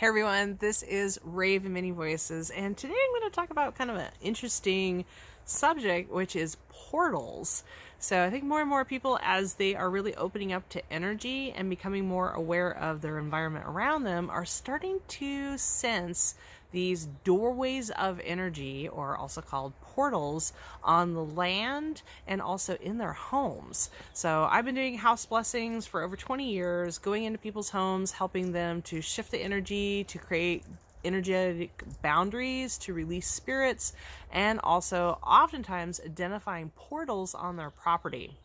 Hey everyone, this is Rave and Many Voices, and today I'm going to talk about kind of an interesting subject, which is portals. So I think more and more people, as they are really opening up to energy and becoming more aware of their environment around them, are starting to sense these doorways of energy, or also called portals, on the land and also in their homes. So I've been doing house blessings for over 20 years, going into people's homes, helping them to shift the energy, to create energetic boundaries, to release spirits, and also oftentimes identifying portals on their property.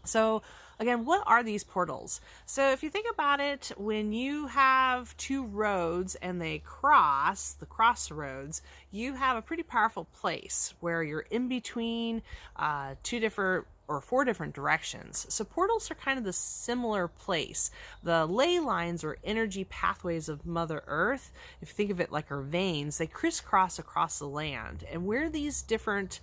So again, what are these portals? So if you think about it, when you have two roads and they cross, the crossroads, you have a pretty powerful place where you're in between two different or four different directions. So portals are kind of the similar place. The ley lines or energy pathways of Mother Earth, if you think of it like her veins, they crisscross across the land. And where these different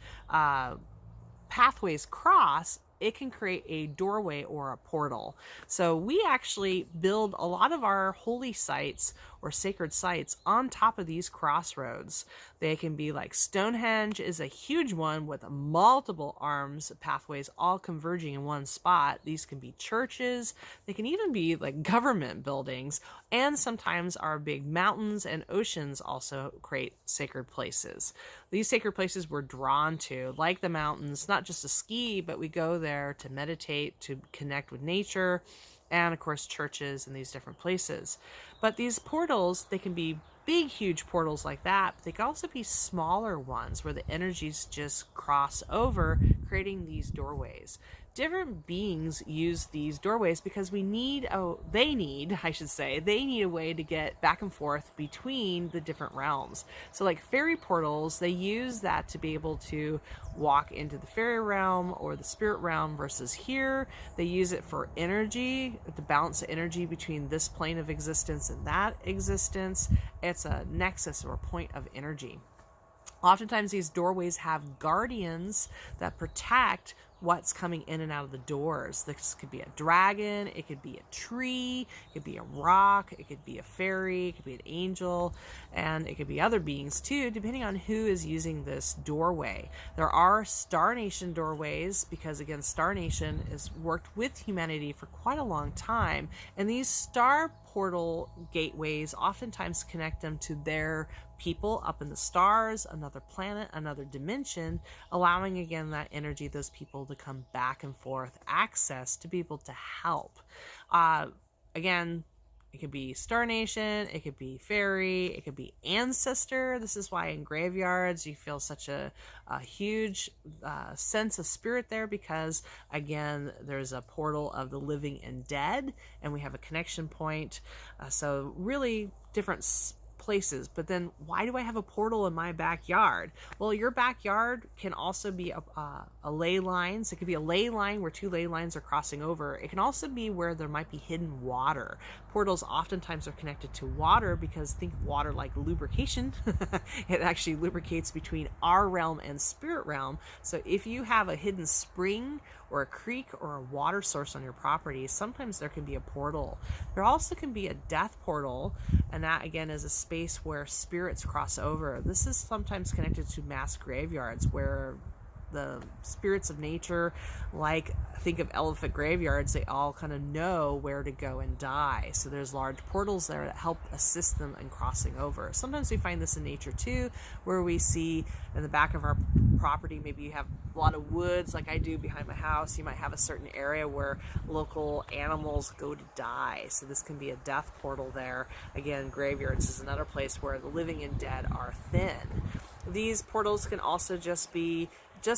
pathways cross, it can create a doorway or a portal. So we actually build a lot of our holy sites or sacred sites on top of these crossroads. They can be like Stonehenge is a huge one with multiple arms, pathways all converging in one spot. These can be churches. They can even be like government buildings. And sometimes our big mountains and oceans also create sacred places. These sacred places we're drawn to, like the mountains, not just to ski, but we go there to meditate, to connect with nature, and of course churches and these different places. But these portals, they can be big, huge portals like that, but they can also be smaller ones where the energies just cross over, creating these doorways. Different beings use these doorways because they need a way to get back and forth between the different realms. So like fairy portals, they use that to be able to walk into the fairy realm or the spirit realm, versus here they use it for energy, to balance the energy between this plane of existence and that existence. It's a nexus or a point of energy. Oftentimes these doorways have guardians that protect what's coming in and out of the doors. This could be a dragon, it could be a tree, it could be a rock, it could be a fairy, it could be an angel, and it could be other beings too, depending on who is using this doorway. There are Star Nation doorways because, again, Star Nation has worked with humanity for quite a long time, and these star portal gateways oftentimes connect them to their people up in the stars, another planet, another dimension, allowing again that energy, those people, to come back and forth, access to be able to help. Again, it could be Star Nation, it could be fairy, it could be ancestor. This is why in graveyards you feel such a huge sense of spirit there, because again, there's a portal of the living and dead, and we have a connection point. So really different places. But then why do I have a portal in my backyard? Well, your backyard can also be a ley line. So it could be a ley line where two ley lines are crossing over. It can also be where there might be hidden water. Portals oftentimes are connected to water because think water like lubrication. It actually lubricates between our realm and spirit realm. So if you have a hidden spring or a creek or a water source on your property, sometimes there can be a portal. There also can be a death portal, and that again is a space where spirits cross over. This is sometimes connected to mass graveyards where the spirits of nature, like think of elephant graveyards, they all kind of know where to go and die. So there's large portals there that help assist them in crossing over. Sometimes we find this in nature too, where we see in the back of our property, maybe you have a lot of woods like I do behind my house. You might have a certain area where local animals go to die. So this can be a death portal there. Again, graveyards is another place where the living and dead are thin. These portals can also just be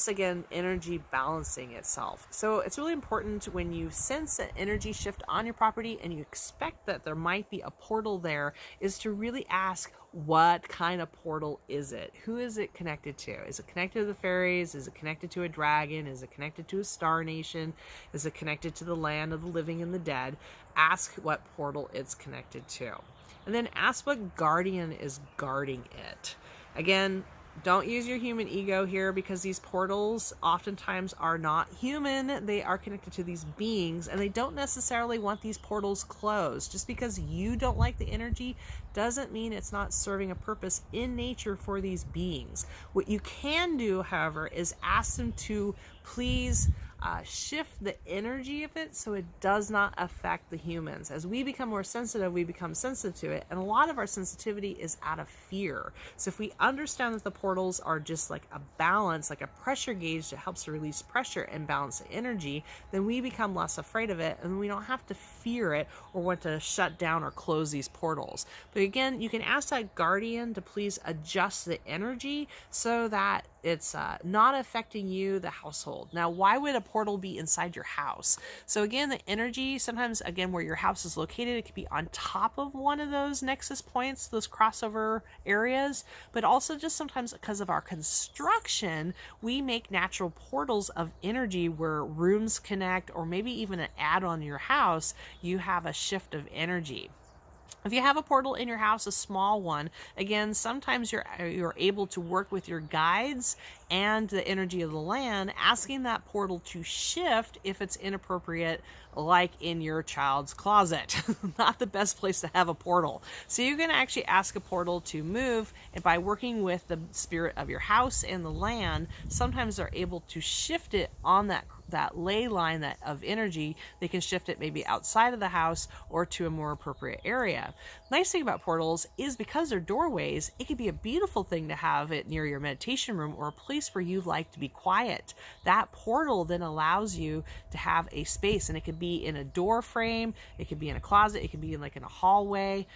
again energy balancing itself. So it's really important when you sense an energy shift on your property and you expect that there might be a portal there, is to really ask, what kind of portal is it? Who is it connected to? Is it connected to the fairies? Is it connected to a dragon? Is it connected to a Star Nation? Is it connected to the land of the living and the dead? Ask what portal it's connected to, and then ask what guardian is guarding it. Again, Don't use your human ego here, because these portals oftentimes are not human. They are connected to these beings, and they don't necessarily want these portals closed. Just because you don't like the energy doesn't mean it's not serving a purpose in nature for these beings. What you can do, however, is ask them to please shift the energy of it so it does not affect the humans. As we become more sensitive, we become sensitive to it, and a lot of our sensitivity is out of fear. So if we understand that the portals are just like a balance, like a pressure gauge that helps to release pressure and balance the energy, then we become less afraid of it, and we don't have to fear it or want to shut down or close these portals. But again, you can ask that guardian to please adjust the energy so that it's not affecting you, the household. Now, why would a portal be inside your house? So again, the energy, sometimes again where your house is located, it could be on top of one of those nexus points, those crossover areas, but also just sometimes because of our construction, we make natural portals of energy where rooms connect, or maybe even an add-on your house, you have a shift of energy. If you have a portal in your house, a small one, again, sometimes you're able to work with your guides and the energy of the land, asking that portal to shift if it's inappropriate, like in your child's closet. Not the best place to have a portal. So you're going to actually ask a portal to move, and by working with the spirit of your house and the land, sometimes they're able to shift it on that ley line of energy. They can shift it maybe outside of the house or to a more appropriate area. Nice thing about portals is because they're doorways, it could be a beautiful thing to have it near your meditation room or a place where you like to be quiet. That portal then allows you to have a space, and it could be in a door frame, it could be in a closet, it could be in a hallway.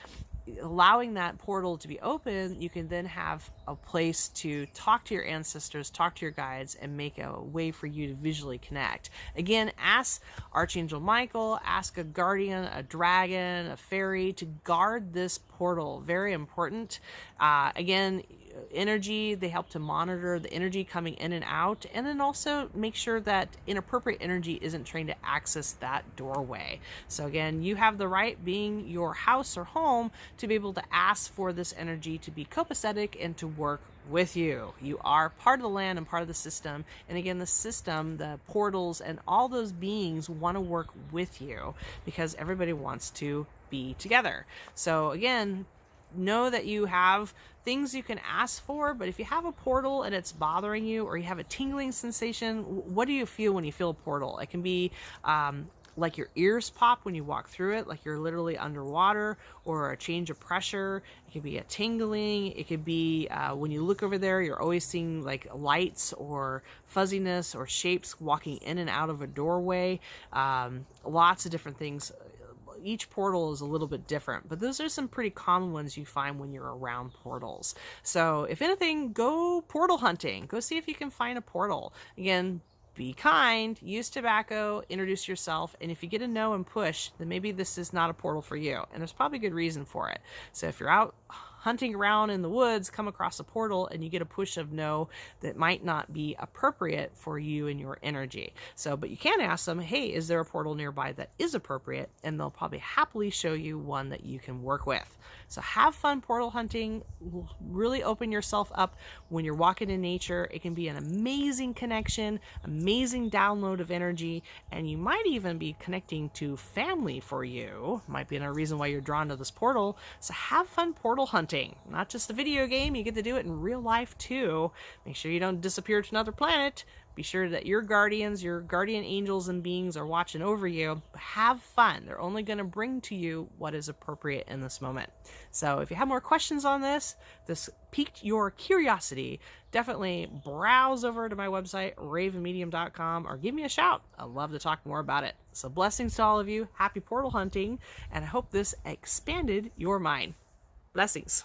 Allowing that portal to be open, you can then have a place to talk to your ancestors, talk to your guides, and make a way for you to visually connect. Again, ask Archangel Michael, ask a guardian, a dragon, a fairy to guard this portal. Very important. Again, energy, they help to monitor the energy coming in and out, and then also make sure that inappropriate energy isn't trying to access that doorway. So again, you have the right, being your house or home, to be able to ask for this energy to be copacetic and to work with you. You are part of the land and part of the system. And again, the system, the portals, and all those beings want to work with you because everybody wants to be together. So again, know that you have things you can ask for, but if you have a portal and it's bothering you, or you have a tingling sensation, what do you feel when you feel a portal? It can be like your ears pop when you walk through it, like you're literally underwater, or a change of pressure. It could be a tingling. It could be when you look over there, you're always seeing like lights or fuzziness or shapes walking in and out of a doorway. Lots of different things. Each portal is a little bit different, but those are some pretty common ones you find when you're around portals. So if anything, go portal hunting. Go see if you can find a portal. Again, be kind, use tobacco, introduce yourself, and if you get a no and push, then maybe this is not a portal for you, and there's probably a good reason for it. So if you're out hunting around in the woods, come across a portal, and you get a push of no, that might not be appropriate for you and your energy. So, but you can ask them, hey, is there a portal nearby that is appropriate? And they'll probably happily show you one that you can work with. So have fun portal hunting. Really open yourself up when you're walking in nature. It can be an amazing connection, amazing download of energy, and you might even be connecting to family for you. Might be another reason why you're drawn to this portal. So have fun portal hunting. Not just a video game, you get to do it in real life too. Make sure you don't disappear to another planet. Be sure that your guardians, your guardian angels and beings are watching over you. Have fun. They're only going to bring to you what is appropriate in this moment. So if you have more questions on this piqued your curiosity, definitely browse over to my website, ravenmedium.com, or give me a shout. I'd love to talk more about it. So blessings to all of you. Happy portal hunting, and I hope this expanded your mind. Blessings.